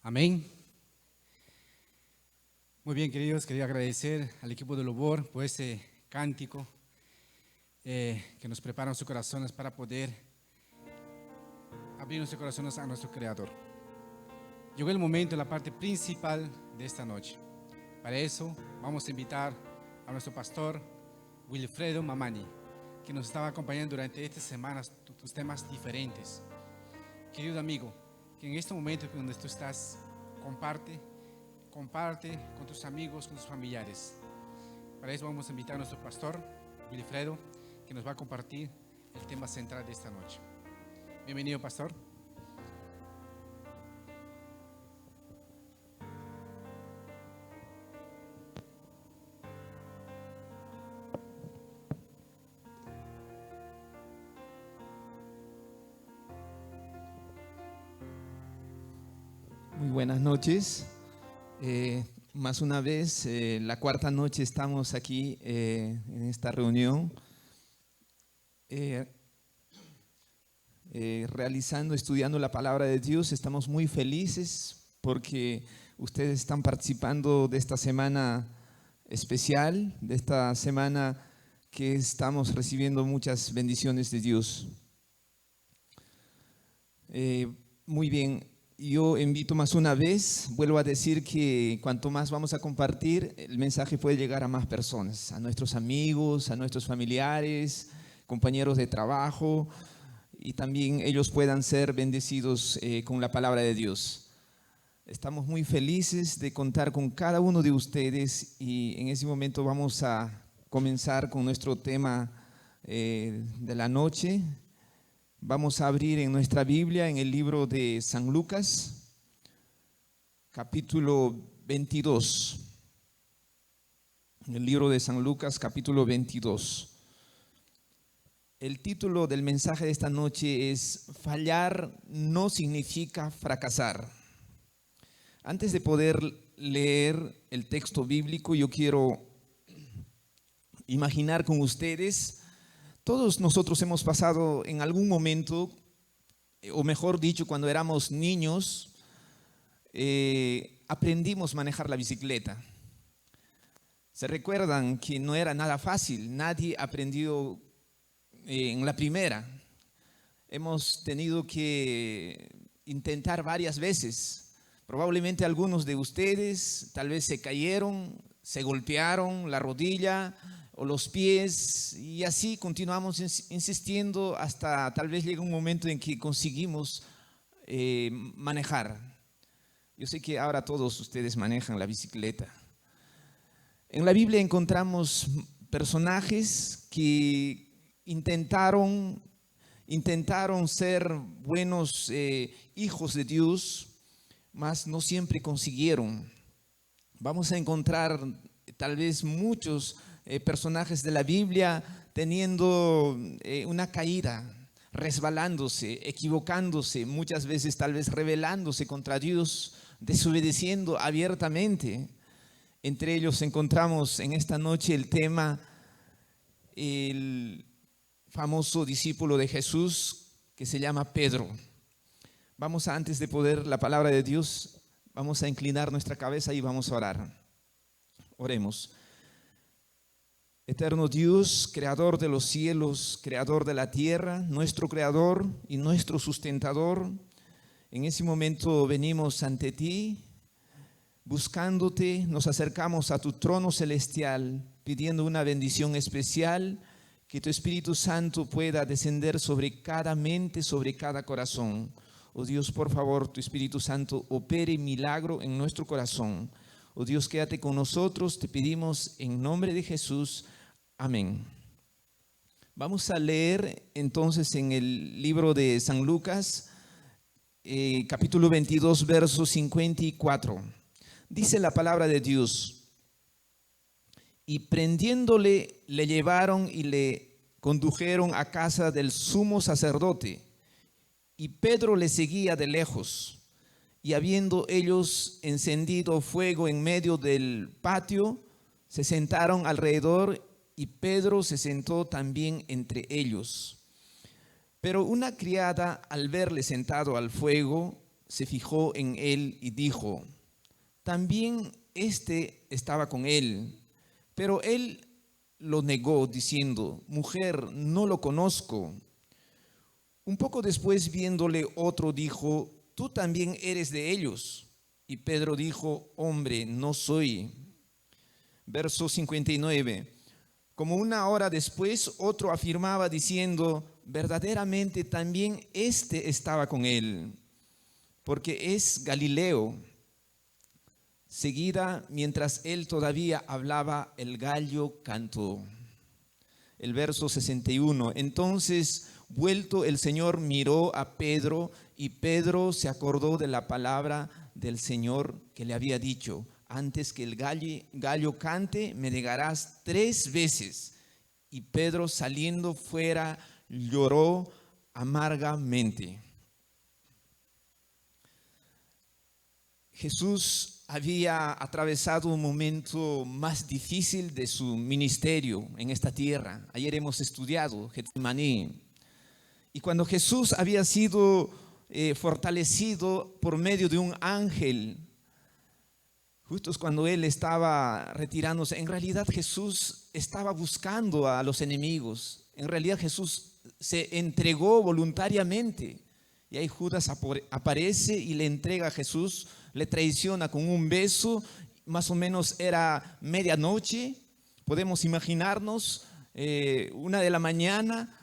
Amén. Muy bien, queridos, quería agradecer al equipo de Lobor por este cántico que nos prepara sus corazones para poder abrir nuestros corazones a nuestro Creador. Llegó el momento, la parte principal de esta noche. Para eso vamos a invitar a nuestro pastor Wilfredo Mamani, que nos estaba acompañando durante estas semanas tus temas diferentes. Querido amigo, que en este momento donde tú estás, comparte con tus amigos, con tus familiares. Para eso vamos a invitar a nuestro pastor Wilfredo, que nos va a compartir el tema central de esta noche. Bienvenido, pastor. Muy buenas noches. Más una vez, la cuarta noche estamos aquí en esta reunión estudiando la palabra de Dios. Estamos muy felices porque ustedes están participando de esta semana especial, de esta semana que estamos recibiendo muchas bendiciones de Dios. Muy bien. Yo invito más una vez, vuelvo a decir que cuanto más vamos a compartir, el mensaje puede llegar a más personas, a nuestros amigos, a nuestros familiares, compañeros de trabajo, y también ellos puedan ser bendecidos con la palabra de Dios. Estamos muy felices de contar con cada uno de ustedes y en ese momento vamos a comenzar con nuestro tema de la noche. Vamos a abrir en nuestra Biblia en el libro de San Lucas, capítulo 22. En el libro de San Lucas, capítulo 22. El título del mensaje de esta noche es Fallar no significa fracasar. Antes de poder leer el texto bíblico, yo quiero imaginar con ustedes. Todos nosotros hemos pasado en algún momento, o mejor dicho, cuando éramos niños, aprendimos a manejar la bicicleta. Se recuerdan que no era nada fácil, nadie aprendió en la primera. Hemos tenido que intentar varias veces. Probablemente algunos de ustedes tal vez se cayeron, se golpearon la rodilla o los pies, y así continuamos insistiendo hasta tal vez llega un momento en que conseguimos manejar. Yo sé que ahora todos ustedes manejan la bicicleta. En la Biblia encontramos personajes que intentaron ser buenos hijos de Dios, mas no siempre consiguieron. Vamos a encontrar tal vez muchos personajes de la Biblia teniendo una caída, resbalándose, equivocándose, muchas veces tal vez rebelándose contra Dios, desobedeciendo abiertamente. Entre ellos encontramos en esta noche el tema, el famoso discípulo de Jesús que se llama Pedro. Vamos a, antes de poder la palabra de Dios, vamos a inclinar nuestra cabeza y vamos a orar. Oremos. Eterno Dios, creador de los cielos, creador de la tierra, nuestro creador y nuestro sustentador, en ese momento venimos ante ti, buscándote, nos acercamos a tu trono celestial, pidiendo una bendición especial, que tu Espíritu Santo pueda descender sobre cada mente, sobre cada corazón. Oh Dios, por favor, tu Espíritu Santo opere milagro en nuestro corazón. Oh Dios, quédate con nosotros, te pedimos en nombre de Jesús. Amén. Vamos a leer entonces en el libro de San Lucas, capítulo 22, verso 54. Dice la palabra de Dios: y prendiéndole, le llevaron y le condujeron a casa del sumo sacerdote. Y Pedro le seguía de lejos. Y habiendo ellos encendido fuego en medio del patio, se sentaron alrededor y Pedro se sentó también entre ellos. Pero una criada, al verle sentado al fuego, se fijó en él y dijo: también este estaba con él. Pero él lo negó diciendo: mujer, no lo conozco. Un poco después, viéndole, otro dijo: tú también eres de ellos. Y Pedro dijo: hombre, no soy. Verso 59. Como una hora después, otro afirmaba diciendo: verdaderamente también este estaba con él, porque es Galileo. Seguida, mientras él todavía hablaba, el gallo cantó. El verso 61. Entonces, vuelto el Señor, miró a Pedro, y Pedro se acordó de la palabra del Señor que le había dicho: antes que el gallo cante, me negarás 3 veces. Y Pedro, saliendo fuera, lloró amargamente. Jesús había atravesado un momento más difícil de su ministerio en esta tierra. Ayer hemos estudiado Getsemaní. Y cuando Jesús había sido fortalecido por medio de un ángel, justo cuando él estaba retirándose, en realidad Jesús estaba buscando a los enemigos. En realidad Jesús se entregó voluntariamente. Y ahí Judas aparece y le entrega a Jesús, le traiciona con un beso. Más o menos era medianoche. Podemos imaginarnos, 1 de la mañana.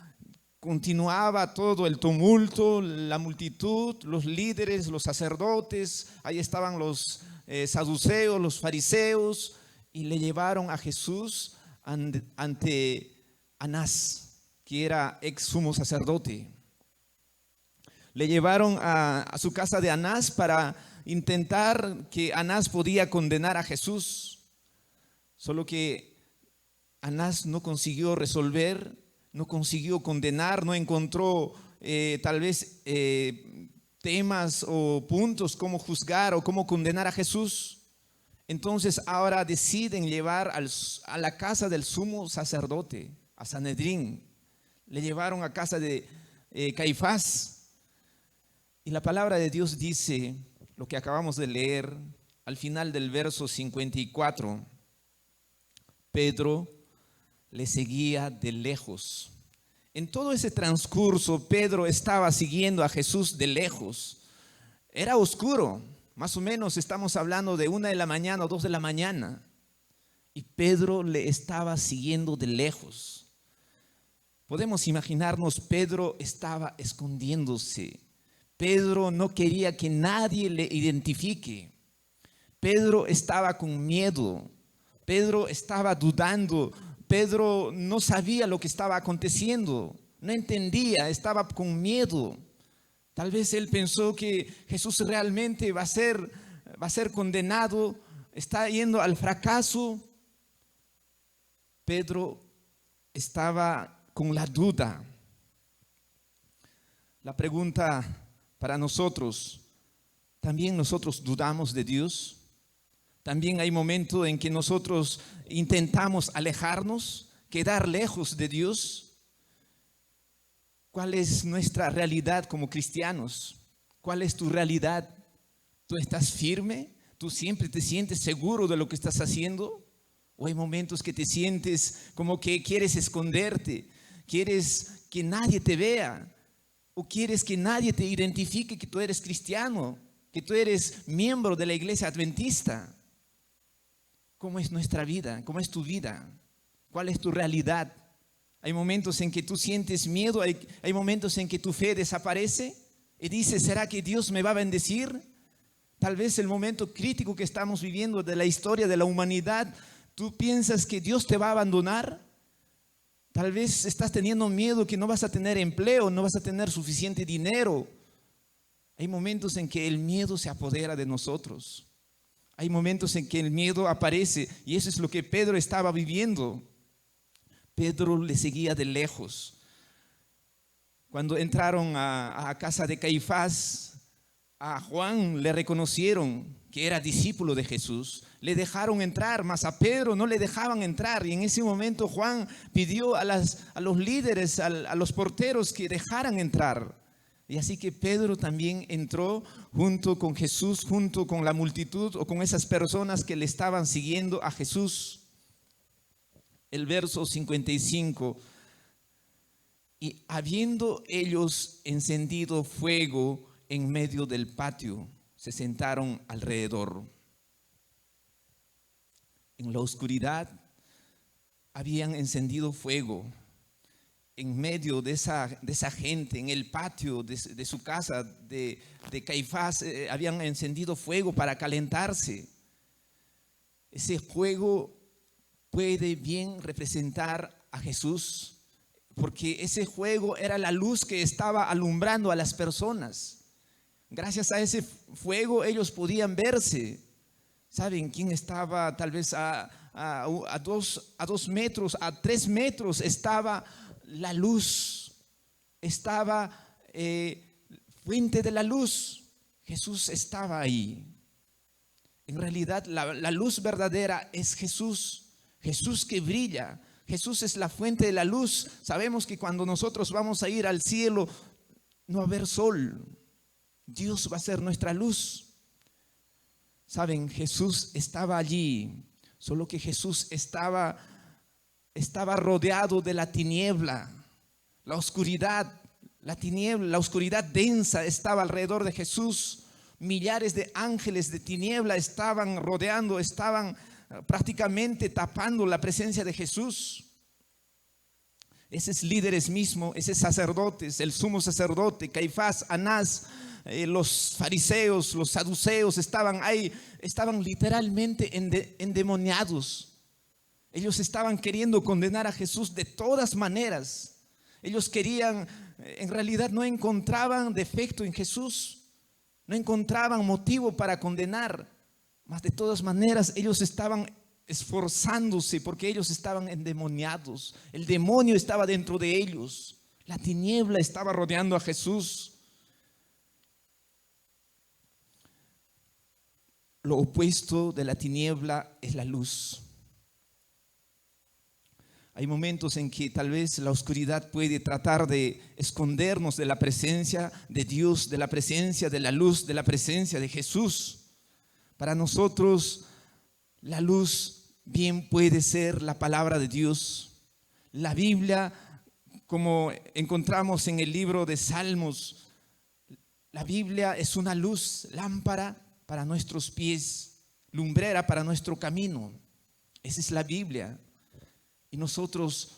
Continuaba todo el tumulto, la multitud, los líderes, los sacerdotes. Ahí estaban los saduceos, los fariseos, y le llevaron a Jesús ante Anás, que era ex sumo sacerdote. Le llevaron a su casa de Anás para intentar que Anás podía condenar a Jesús. Solo que Anás no consiguió resolver, no consiguió condenar, no encontró tal vez temas o puntos cómo juzgar o cómo condenar a Jesús. Entonces ahora deciden llevar a la casa del sumo sacerdote, a Sanedrín. Le llevaron a casa de Caifás. Y la palabra de Dios dice, lo que acabamos de leer, al final del verso 54, Pedro le seguía de lejos. En todo ese transcurso, Pedro estaba siguiendo a Jesús de lejos. Era oscuro, más o menos estamos hablando de 1 de la mañana o 2 de la mañana. Y Pedro le estaba siguiendo de lejos. Podemos imaginarnos, Pedro estaba escondiéndose. Pedro no quería que nadie le identifique. Pedro estaba con miedo. Pedro estaba dudando. Pedro no sabía lo que estaba aconteciendo. No entendía, estaba con miedo. Tal vez él pensó que Jesús realmente va a ser condenado, está yendo al fracaso. Pedro estaba con la duda. La pregunta para nosotros, ¿también nosotros dudamos de Dios? ¿También hay momentos en que nosotros intentamos alejarnos, quedar lejos de Dios? ¿Cuál es nuestra realidad como cristianos? ¿Cuál es tu realidad? ¿Tú estás firme? ¿Tú siempre te sientes seguro de lo que estás haciendo? ¿O hay momentos que te sientes como que quieres esconderte? ¿Quieres que nadie te vea? ¿O quieres que nadie te identifique que tú eres cristiano? Que tú eres miembro de la iglesia adventista. ¿Cómo es nuestra vida? ¿Cómo es tu vida? ¿Cuál es tu realidad? Hay momentos en que tú sientes miedo, hay momentos en que tu fe desaparece y dices, ¿será que Dios me va a bendecir? Tal vez el momento crítico que estamos viviendo de la historia de la humanidad, tú piensas que Dios te va a abandonar. Tal vez estás teniendo miedo que no vas a tener empleo, no vas a tener suficiente dinero. Hay momentos en que el miedo se apodera de nosotros. Hay momentos en que el miedo aparece y eso es lo que Pedro estaba viviendo. Pedro le seguía de lejos. Cuando entraron a casa de Caifás, a Juan le reconocieron que era discípulo de Jesús. Le dejaron entrar, mas a Pedro no le dejaban entrar. Y en ese momento Juan pidió a los líderes, a los porteros que dejaran entrar. Y así que Pedro también entró junto con Jesús, junto con la multitud o con esas personas que le estaban siguiendo a Jesús. El verso 55. Y habiendo ellos encendido fuego en medio del patio, se sentaron alrededor. En la oscuridad habían encendido fuego en medio de esa gente, en el patio de su casa de Caifás, habían encendido fuego para calentarse. Ese fuego puede bien representar a Jesús, porque ese fuego era la luz que estaba alumbrando a las personas. Gracias a ese fuego ellos podían verse. ¿Saben quién estaba tal vez a 2 metros, a 3 metros? Estaba la luz, estaba fuente de la luz. Jesús estaba ahí. En realidad la luz verdadera es Jesús, Jesús que brilla. Jesús es la fuente de la luz. Sabemos que cuando nosotros vamos a ir al cielo no va a haber sol. Dios va a ser nuestra luz. Saben, Jesús estaba allí, solo que Jesús estaba rodeado de la tiniebla, la oscuridad, la tiniebla, la oscuridad densa estaba alrededor de Jesús. Millares de ángeles de tiniebla estaban rodeando, estaban prácticamente tapando la presencia de Jesús. Esos líderes mismos, esos sacerdotes, el sumo sacerdote, Caifás, Anás, los fariseos, los saduceos estaban ahí, estaban literalmente endemoniados. Ellos estaban queriendo condenar a Jesús de todas maneras. Ellos querían, en realidad no encontraban defecto en Jesús, no encontraban motivo para condenar, mas de todas maneras ellos estaban esforzándose porque ellos estaban endemoniados. El demonio estaba dentro de ellos, la tiniebla estaba rodeando a Jesús. Lo opuesto de la tiniebla es la luz. Hay momentos en que tal vez la oscuridad puede tratar de escondernos de la presencia de Dios, de la presencia de la luz, de la presencia de Jesús. Para nosotros, la luz bien puede ser la palabra de Dios. La Biblia, como encontramos en el libro de Salmos, la Biblia es una luz, lámpara para nuestros pies, lumbrera para nuestro camino. Esa es la Biblia. Y nosotros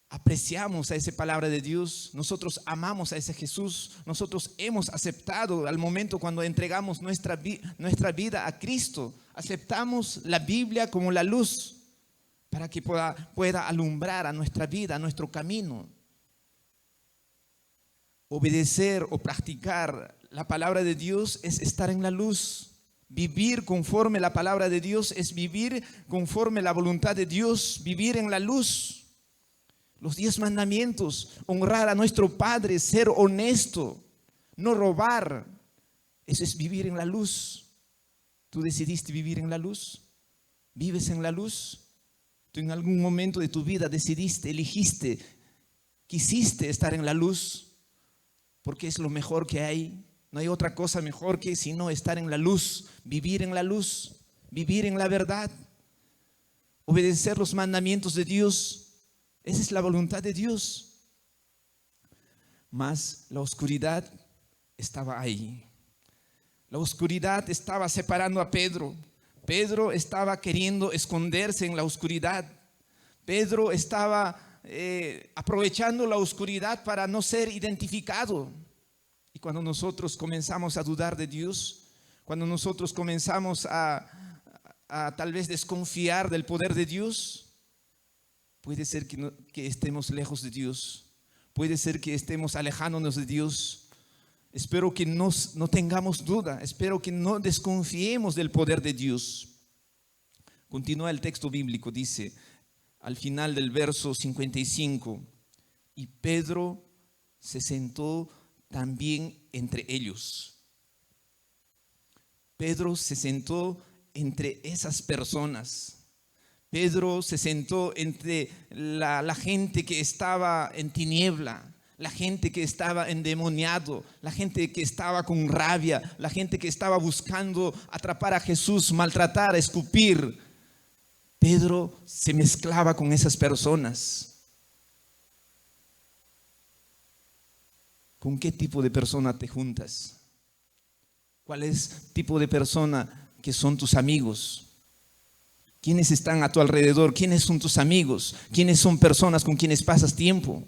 apreciamos a esa palabra de Dios, nosotros amamos a ese Jesús, nosotros hemos aceptado al momento cuando entregamos nuestra vida a Cristo, aceptamos la Biblia como la luz para que pueda alumbrar a nuestra vida, a nuestro camino. Obedecer o practicar la palabra de Dios es estar en la luz. Vivir conforme la palabra de Dios es vivir conforme la voluntad de Dios, vivir en la luz. Los 10 mandamientos, honrar a nuestro Padre, ser honesto, no robar, eso es vivir en la luz. ¿Tú decidiste vivir en la luz? ¿Vives en la luz? ¿Tú en algún momento de tu vida decidiste, elegiste, quisiste estar en la luz? Porque es lo mejor que hay. No hay otra cosa mejor que sino estar en la luz, vivir en la luz, vivir en la verdad, obedecer los mandamientos de Dios. Esa es la voluntad de Dios. Mas la oscuridad estaba ahí. La oscuridad estaba separando a Pedro. Pedro estaba queriendo esconderse en la oscuridad. Pedro estaba aprovechando la oscuridad para no ser identificado. Y cuando nosotros comenzamos a dudar de Dios, cuando nosotros comenzamos a tal vez desconfiar del poder de Dios, puede ser que estemos lejos de Dios, puede ser que estemos alejándonos de Dios. Espero que no tengamos duda, espero que no desconfiemos del poder de Dios. Continúa el texto bíblico, dice al final del verso 55, y Pedro se sentó también entre ellos. Pedro se sentó entre esas personas. Pedro se sentó entre la gente que estaba en tiniebla. la gente que estaba endemoniado, la gente que estaba con rabia, la gente que estaba buscando atrapar a Jesús, maltratar, escupir. Pedro se mezclaba con esas personas. ¿Con qué tipo de persona te juntas? ¿Cuál es el tipo de persona que son tus amigos? ¿Quiénes están a tu alrededor? ¿Quiénes son tus amigos? ¿Quiénes son personas con quienes pasas tiempo?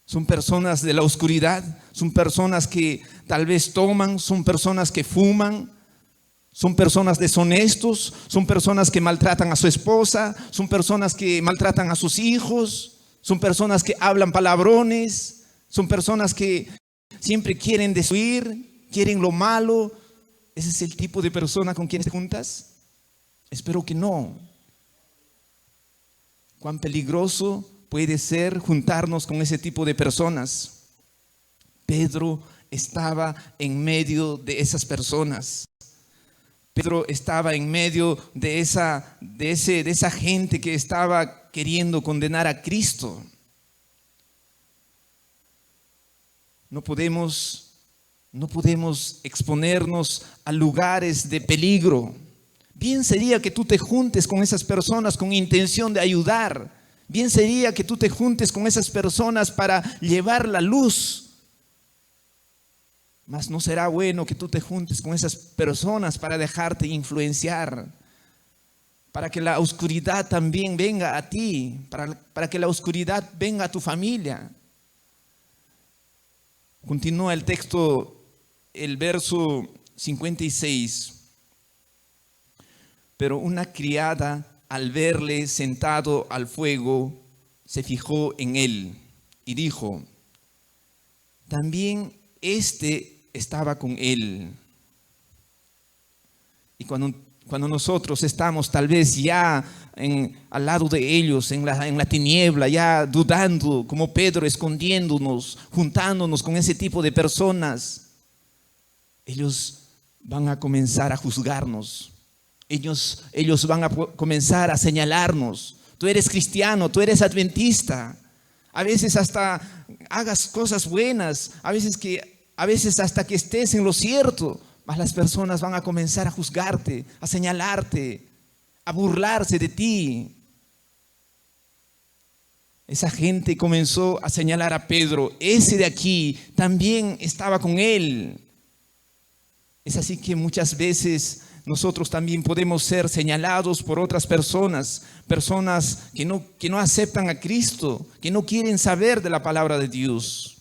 ¿Son personas de la oscuridad? ¿Son personas que tal vez toman? ¿Son personas que fuman? ¿Son personas deshonestos? ¿Son personas que maltratan a su esposa? ¿Son personas que maltratan a sus hijos? ¿Son personas que hablan palabrones? ¿Son personas que siempre quieren destruir, quieren lo malo? ¿Ese es el tipo de persona con quien te juntas? Espero que no. ¿Cuán peligroso puede ser juntarnos con ese tipo de personas? Pedro estaba en medio de esas personas. Pedro estaba en medio de esa gente que estaba queriendo condenar a Cristo. No podemos exponernos a lugares de peligro. Bien sería que tú te juntes con esas personas con intención de ayudar. Bien sería que tú te juntes con esas personas para llevar la luz. Mas no será bueno que tú te juntes con esas personas para dejarte influenciar, para que la oscuridad también venga a ti, para que la oscuridad venga a tu familia. Continúa el texto, el verso 56. Pero una criada, al verle sentado al fuego, se fijó en él y dijo: también estaba con él. Y cuando nosotros estamos tal vez ya al lado de ellos, en la tiniebla, ya dudando, como Pedro, escondiéndonos, juntándonos con ese tipo de personas, ellos van a comenzar a juzgarnos. Ellos van a comenzar a señalarnos. Tú eres cristiano, tú eres adventista. A veces hasta hagas cosas buenas, a veces hasta que estés en lo cierto, mas las personas van a comenzar a juzgarte, a señalarte, a burlarse de ti. Esa gente comenzó a señalar a Pedro. Ese de aquí también estaba con él. Es así que muchas veces nosotros también podemos ser señalados por otras personas que no aceptan a Cristo, que no quieren saber de la palabra de Dios.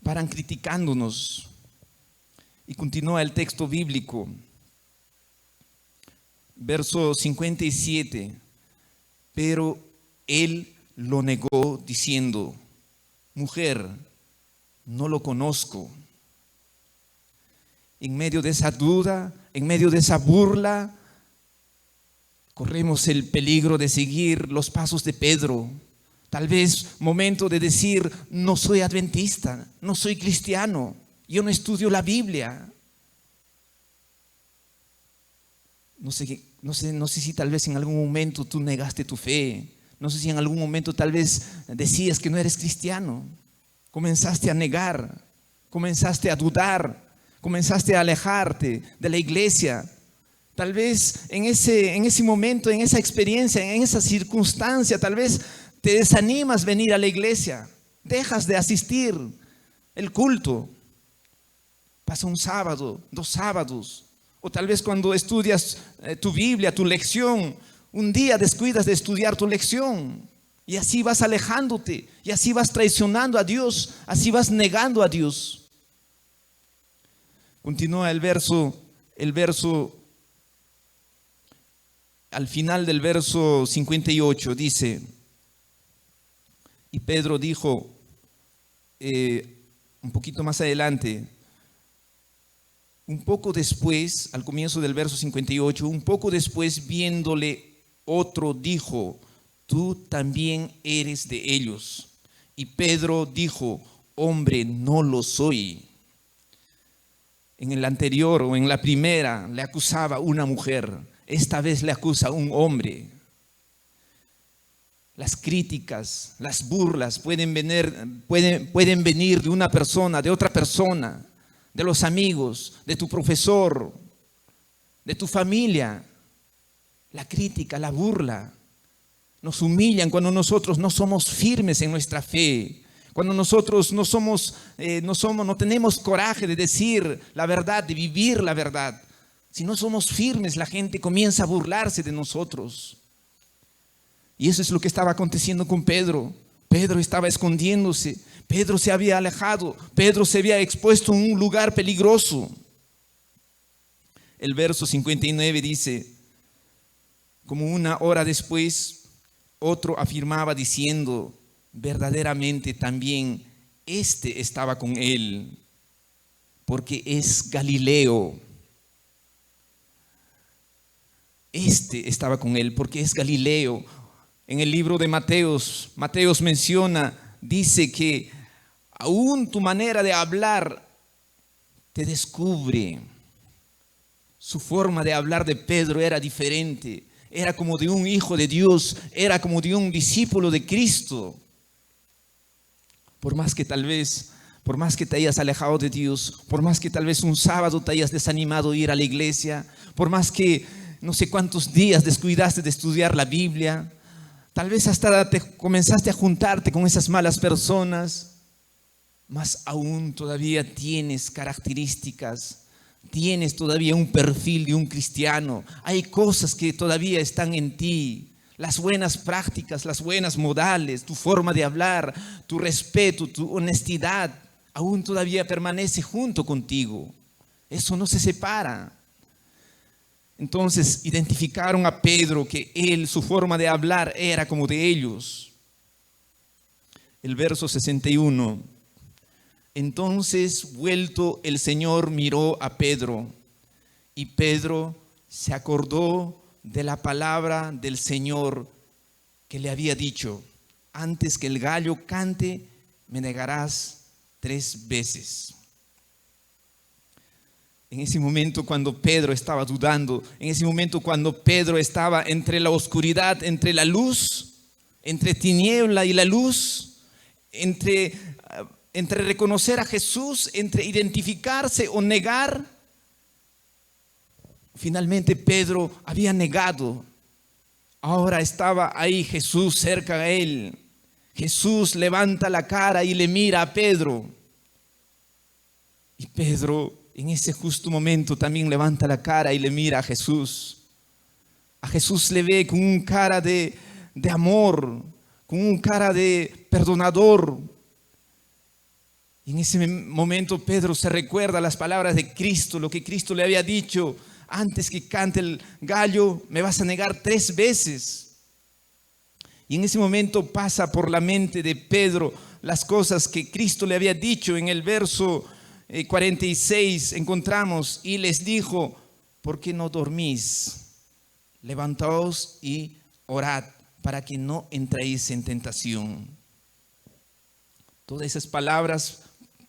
Paran criticándonos. Y continúa el texto bíblico. Verso 57. Pero él lo negó diciendo: mujer, no lo conozco. En medio de esa duda, en medio de esa burla, corremos el peligro de seguir los pasos de Pedro. Tal vez momento de decir: no soy adventista, no soy cristiano, yo no estudio la Biblia. No sé si tal vez en algún momento tú negaste tu fe. No sé si en algún momento tal vez decías que no eres cristiano. Comenzaste a negar, comenzaste a dudar, comenzaste a alejarte de la iglesia. Tal vez en ese momento, en esa experiencia, en esa circunstancia, tal vez te desanimas venir a la iglesia. Dejas de asistir el culto. Pasa un sábado, 2 sábados. O tal vez cuando estudias tu Biblia, tu lección, un día descuidas de estudiar tu lección. Y así vas alejándote, y así vas traicionando a Dios, así vas negando a Dios. Continúa el verso, al final del verso 58 dice: y Pedro dijo, un poquito más adelante, un poco después, al comienzo del verso 58, un poco después viéndole otro dijo: tú también eres de ellos. Y Pedro dijo: hombre, no lo soy. En el anterior o en la primera le acusaba una mujer, esta vez le acusa un hombre. las críticas, las burlas pueden venir de una persona, de otra persona, de los amigos, de tu profesor, de tu familia. La crítica, la burla nos humillan cuando nosotros no somos firmes en nuestra fe, cuando nosotros no tenemos coraje de decir la verdad, de vivir la verdad. Si no somos firmes, la gente comienza a burlarse de nosotros. Y eso es lo que estaba aconteciendo con Pedro. Pedro estaba escondiéndose, Pedro se había alejado, Pedro se había expuesto en un lugar peligroso. El verso 59 dice: como una hora después, otro afirmaba diciendo: verdaderamente también este estaba con él, porque es Galileo. Este estaba con él porque es Galileo. En el libro de Mateos menciona, dice que aún tu manera de hablar te descubre. Su forma de hablar de Pedro era diferente. Era como de un hijo de Dios, era como de un discípulo de Cristo. Por más que te hayas alejado de Dios, por más que tal vez un sábado te hayas desanimado de ir a la iglesia, por más que no sé cuántos días descuidaste de estudiar la Biblia, tal vez hasta comenzaste a juntarte con esas malas personas, mas aún todavía tienes características, tienes todavía un perfil de un cristiano. Hay cosas que todavía están en ti, las buenas prácticas, las buenas modales, tu forma de hablar, tu respeto, tu honestidad, aún todavía permanece junto contigo. Eso no se separa. Entonces identificaron a Pedro que su forma de hablar era como de ellos. El verso 61. Entonces, vuelto el Señor miró a Pedro, y Pedro se acordó de la palabra del Señor que le había dicho: antes que el gallo cante, me negarás 3 veces. En ese momento cuando Pedro estaba dudando, en ese momento cuando Pedro estaba entre la oscuridad, entre la luz, entre tiniebla y la luz, entre reconocer a Jesús, entre identificarse o negar, finalmente Pedro había negado. Ahora estaba ahí Jesús cerca de él. Jesús levanta la cara y le mira a Pedro. Y Pedro en ese justo momento también levanta la cara y le mira a Jesús. A Jesús le ve con un cara de amor, con un cara de perdonador. Y en ese momento Pedro se recuerda las palabras de Cristo, lo que Cristo le había dicho: antes que cante el gallo, me vas a negar 3 veces. Y en ese momento pasa por la mente de Pedro las cosas que Cristo le había dicho. En el verso 46 encontramos: y les dijo, ¿por qué no dormís? Levantaos y orad para que no entréis en tentación. Todas esas palabras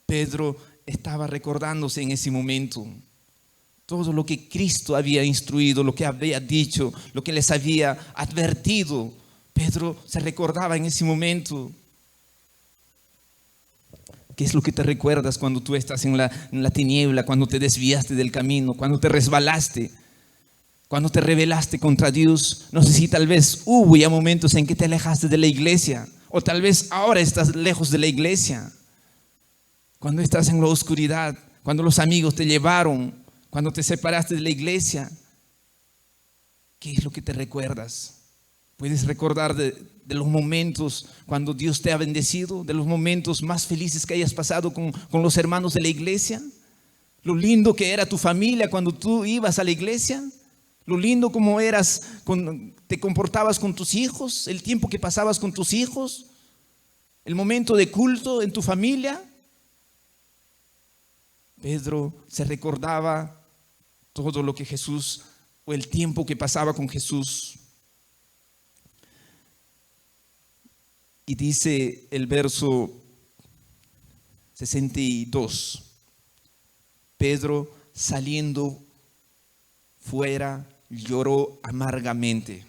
Pedro estaba recordándose en ese momento. Todo lo que Cristo había instruido, lo que había dicho, lo que les había advertido, Pedro se recordaba en ese momento. ¿Qué es lo que te recuerdas cuando tú estás en la tiniebla, cuando te desviaste del camino, cuando te resbalaste, cuando te rebelaste contra Dios? No sé si tal vez hubo ya momentos en que te alejaste de la iglesia, o tal vez ahora estás lejos de la iglesia. Cuando estás en la oscuridad, cuando los amigos te llevaron, cuando te separaste de la iglesia, ¿qué es lo que te recuerdas? ¿Puedes recordar de los momentos cuando Dios te ha bendecido? ¿De los momentos más felices que hayas pasado con los hermanos de la iglesia? ¿Lo lindo que era tu familia cuando tú ibas a la iglesia? ¿Lo lindo como te comportabas con tus hijos? ¿El tiempo que pasabas con tus hijos? ¿El momento de culto en tu familia? Pedro se recordaba todo lo que Jesús, o el tiempo que pasaba con Jesús. Y dice el verso 62, Pedro saliendo fuera lloró amargamente.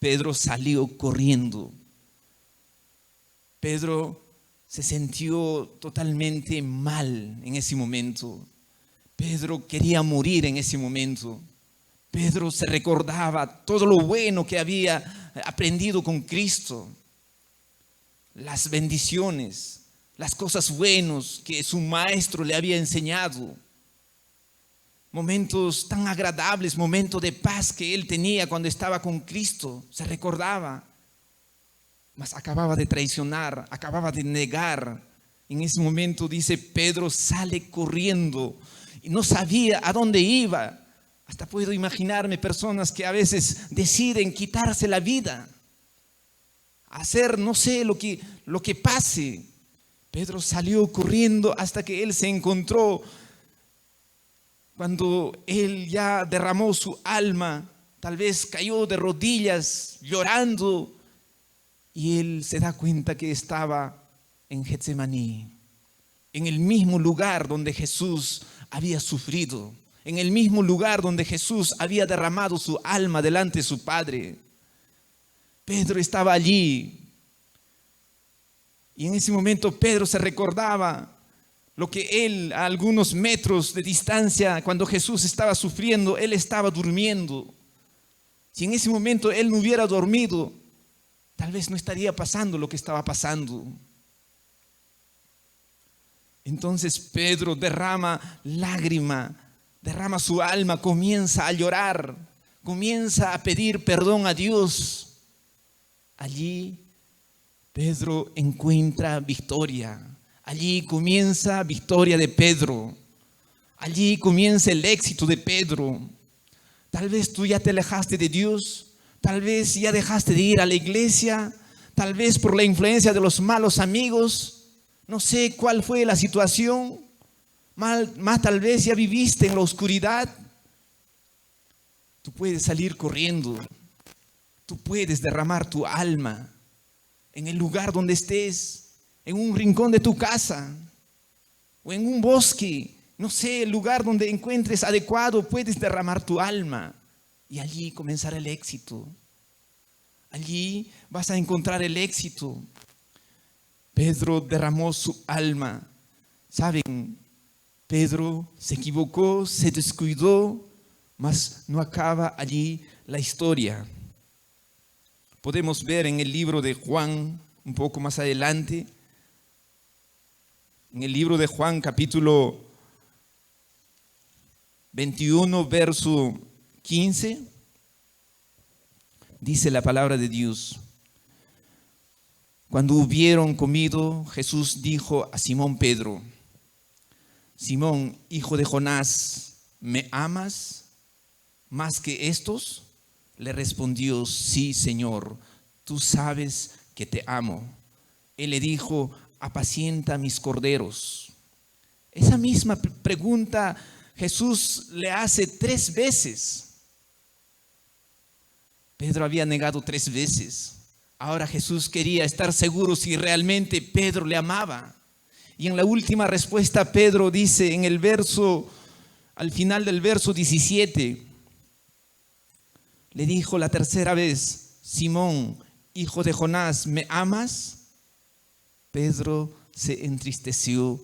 Pedro salió corriendo. Pedro se sintió totalmente mal en ese momento. Pedro quería morir en ese momento. Pedro se recordaba todo lo bueno que había aprendido con Cristo, las bendiciones, las cosas buenas que su maestro le había enseñado, momentos tan agradables, momentos de paz que él tenía cuando estaba con Cristo, se recordaba, mas acababa de traicionar, acababa de negar. En ese momento dice, Pedro sale corriendo y no sabía a dónde iba. Hasta puedo imaginarme personas que a veces deciden quitarse la vida, hacer no sé lo que pase. Pedro salió corriendo hasta que él se encontró, cuando él ya derramó su alma, tal vez cayó de rodillas llorando, y él se da cuenta que estaba en Getsemaní, en el mismo lugar donde Jesús había sufrido, en el mismo lugar donde Jesús había derramado su alma delante de su Padre. Pedro estaba allí, y en ese momento Pedro se recordaba lo que él, a algunos metros de distancia, cuando Jesús estaba sufriendo, él estaba durmiendo. Si en ese momento él no hubiera dormido, tal vez no estaría pasando lo que estaba pasando. Entonces Pedro derrama lágrima, derrama su alma, comienza a llorar, comienza a pedir perdón a Dios. Allí Pedro encuentra victoria. Allí comienza victoria de Pedro. Allí comienza el éxito de Pedro. Tal vez tú ya te alejaste de Dios. Tal vez ya dejaste de ir a la iglesia. Tal vez por la influencia de los malos amigos. No sé cuál fue la situación. Más tal vez ya viviste en la oscuridad. Tú puedes salir corriendo. Tú puedes derramar tu alma en el lugar donde estés. En un rincón de tu casa o en un bosque, no sé, el lugar donde encuentres adecuado, puedes derramar tu alma y allí comenzará el éxito. Allí vas a encontrar el éxito. Pedro derramó su alma. ¿Saben? Pedro se equivocó, se descuidó, mas no acaba allí la historia. Podemos ver en el libro de Juan, un poco más adelante, en el libro de Juan, capítulo 21, verso 15, dice la palabra de Dios. Cuando hubieron comido, Jesús dijo a Simón Pedro: Simón, hijo de Jonás, ¿me amas más que estos? Le respondió: sí, Señor, tú sabes que te amo. Él le dijo: apacienta mis corderos. Esa misma pregunta Jesús le hace 3 veces. Pedro había negado 3 veces. Ahora Jesús quería estar seguro si realmente Pedro le amaba. Y en la última respuesta Pedro dice en el verso, al final del verso 17, le dijo la tercera vez: Simón, hijo de Jonás, ¿me amas? Pedro se entristeció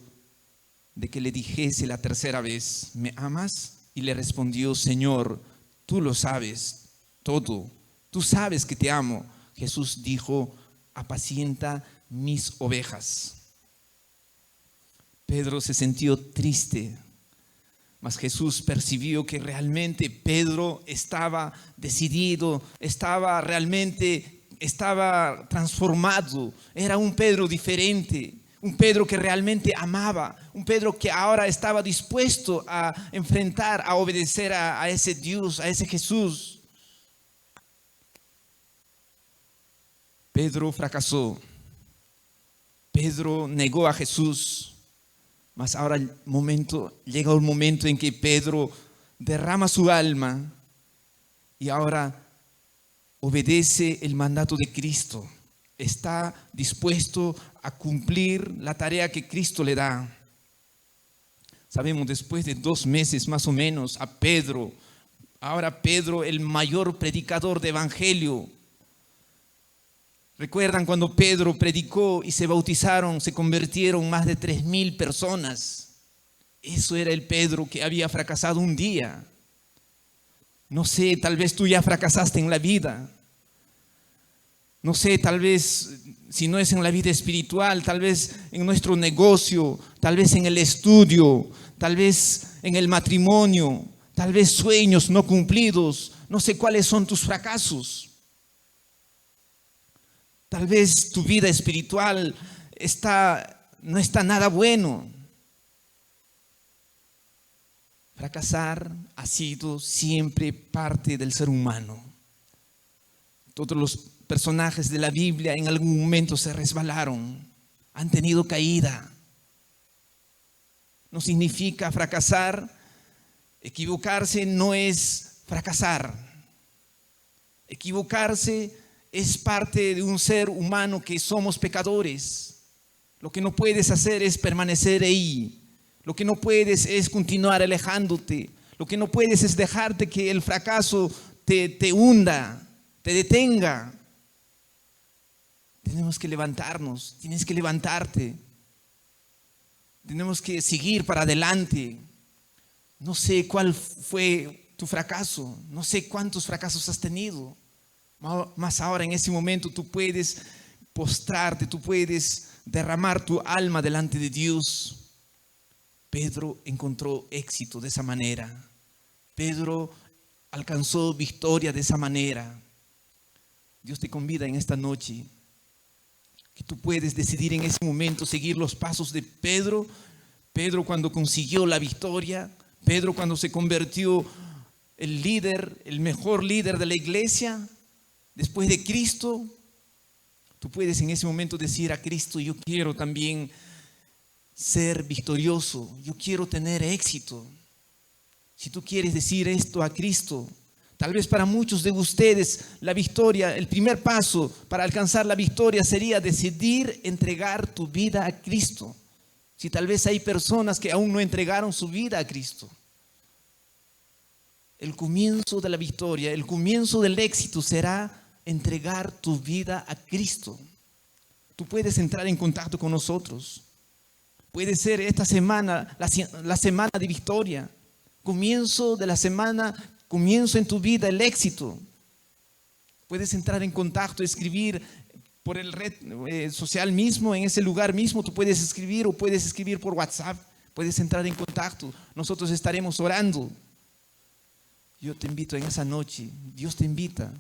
de que le dijese la tercera vez: ¿me amas? Y le respondió: Señor, tú lo sabes todo, tú sabes que te amo. Jesús dijo: apacienta mis ovejas. Pedro se sintió triste, mas Jesús percibió que realmente Pedro estaba decidido, estaba transformado. Era un Pedro diferente, un Pedro que realmente amaba, un Pedro que ahora estaba dispuesto a enfrentar, a obedecer a ese Dios, a ese Jesús. Pedro fracasó. Pedro negó a Jesús. Mas ahora llega un momento en que Pedro derrama su alma y ahora obedece el mandato de Cristo. Está dispuesto a cumplir la tarea que Cristo le da. Sabemos, después de 2 meses más o menos, a Pedro, ahora Pedro, el mayor predicador de evangelio, Recuerdan cuando Pedro predicó y se bautizaron, se convirtieron más de 3,000 personas. Eso era el Pedro que había fracasado un día. No sé, tal vez tú ya fracasaste en la vida. No sé, tal vez si no es en la vida espiritual, tal vez en nuestro negocio, tal vez en el estudio, tal vez en el matrimonio, tal vez sueños no cumplidos. No sé cuáles son tus fracasos. Tal vez tu vida espiritual no está nada bueno. Fracasar ha sido siempre parte del ser humano. Todos los personajes de la Biblia en algún momento se resbalaron, han tenido caída. No significa fracasar, equivocarse no es fracasar. Equivocarse es parte de un ser humano que somos pecadores. Lo que no puedes hacer es permanecer ahí. Lo que no puedes es continuar alejándote. Lo que no puedes es dejarte que el fracaso te hunda, te detenga. Tenemos que levantarnos, tienes que levantarte. Tenemos que seguir para adelante. No sé cuál fue tu fracaso, no sé cuántos fracasos has tenido. Más ahora en ese momento tú puedes postrarte, tú puedes derramar tu alma delante de Dios. Pedro encontró éxito de esa manera. Pedro alcanzó victoria de esa manera. Dios te convida en esta noche que tú puedes decidir en ese momento seguir los pasos de Pedro. Pedro cuando consiguió la victoria, Pedro cuando se convirtió el líder, el mejor líder de la iglesia, después de Cristo. Tú puedes en ese momento decir a Cristo: yo quiero también ser victorioso, yo quiero tener éxito. Si tú quieres decir esto a Cristo, tal vez para muchos de ustedes la victoria, el primer paso para alcanzar la victoria sería decidir entregar tu vida a Cristo. Si tal vez hay personas que aún no entregaron su vida a Cristo. El comienzo de la victoria, el comienzo del éxito será entregar tu vida a Cristo. Tú puedes entrar en contacto con nosotros. Puede ser esta semana la semana de victoria. Comienzo de la semana, comienzo en tu vida el éxito. Puedes entrar en contacto, escribir por el red social mismo, en ese lugar mismo. Tú puedes escribir o puedes escribir por WhatsApp. Puedes entrar en contacto. Nosotros estaremos orando. Yo te invito en esa noche, Dios te invita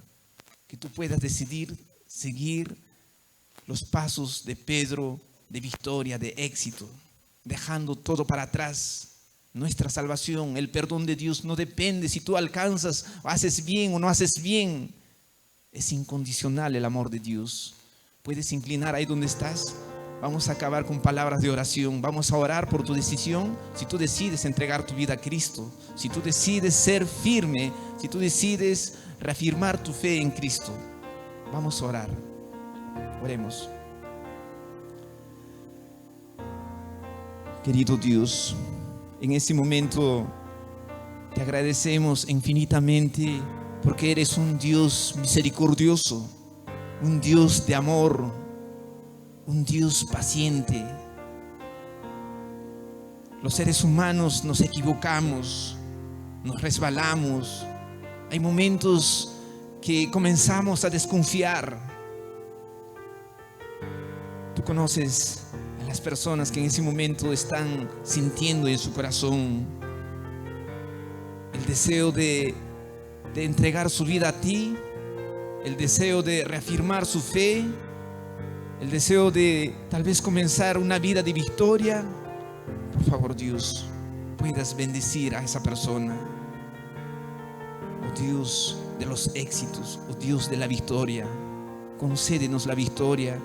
que tú puedas decidir seguir los pasos de Pedro, de victoria, de éxito, dejando todo para atrás. Nuestra salvación, el perdón de Dios no depende si tú alcanzas, o haces bien o no haces bien. Es incondicional el amor de Dios. Puedes inclinar ahí donde estás. Vamos a acabar con palabras de oración. Vamos a orar por tu decisión. Si tú decides entregar tu vida a Cristo, si tú decides ser firme, si tú decides reafirmar tu fe en Cristo, vamos a orar. Oremos. Querido Dios, en este momento te agradecemos infinitamente porque eres un Dios misericordioso, un Dios de amor, un Dios paciente. Los seres humanos nos equivocamos, nos resbalamos. Hay momentos que comenzamos a desconfiar. Tú conoces a las personas que en ese momento están sintiendo en su corazón el deseo de entregar su vida a ti, el deseo de reafirmar su fe, el deseo de tal vez comenzar una vida de victoria. Por favor, Dios, puedas bendecir a esa persona. Oh Dios de los éxitos, oh Dios de la victoria, concédenos la victoria,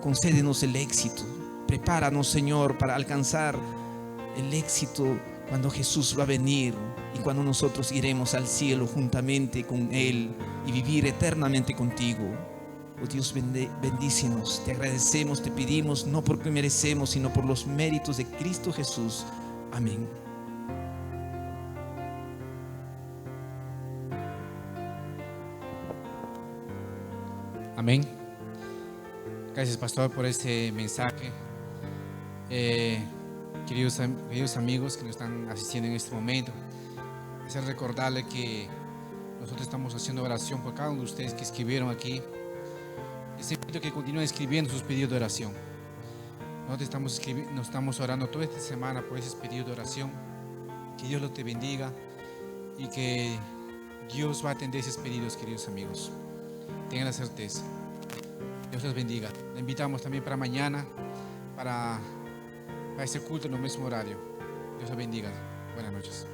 concédenos el éxito. Prepáranos, Señor, para alcanzar el éxito cuando Jesús va a venir y cuando nosotros iremos al cielo juntamente con Él y vivir eternamente contigo. Oh Dios, bendícenos, te agradecemos, te pedimos, no porque merecemos, sino por los méritos de Cristo Jesús. Amén. Amén. Gracias, pastor, por este mensaje. Queridos amigos que nos están asistiendo en este momento, hacer recordarle que nosotros estamos haciendo oración por cada uno de ustedes que escribieron aquí. Les invito a que continúen escribiendo sus pedidos de oración. Nosotros estamos orando toda esta semana por esos pedidos de oración. Que Dios los te bendiga y que Dios va a atender esos pedidos, queridos amigos. Tengan la certeza. Dios los bendiga. Le invitamos también para mañana, para este culto en el mismo horario. Dios los bendiga. Buenas noches.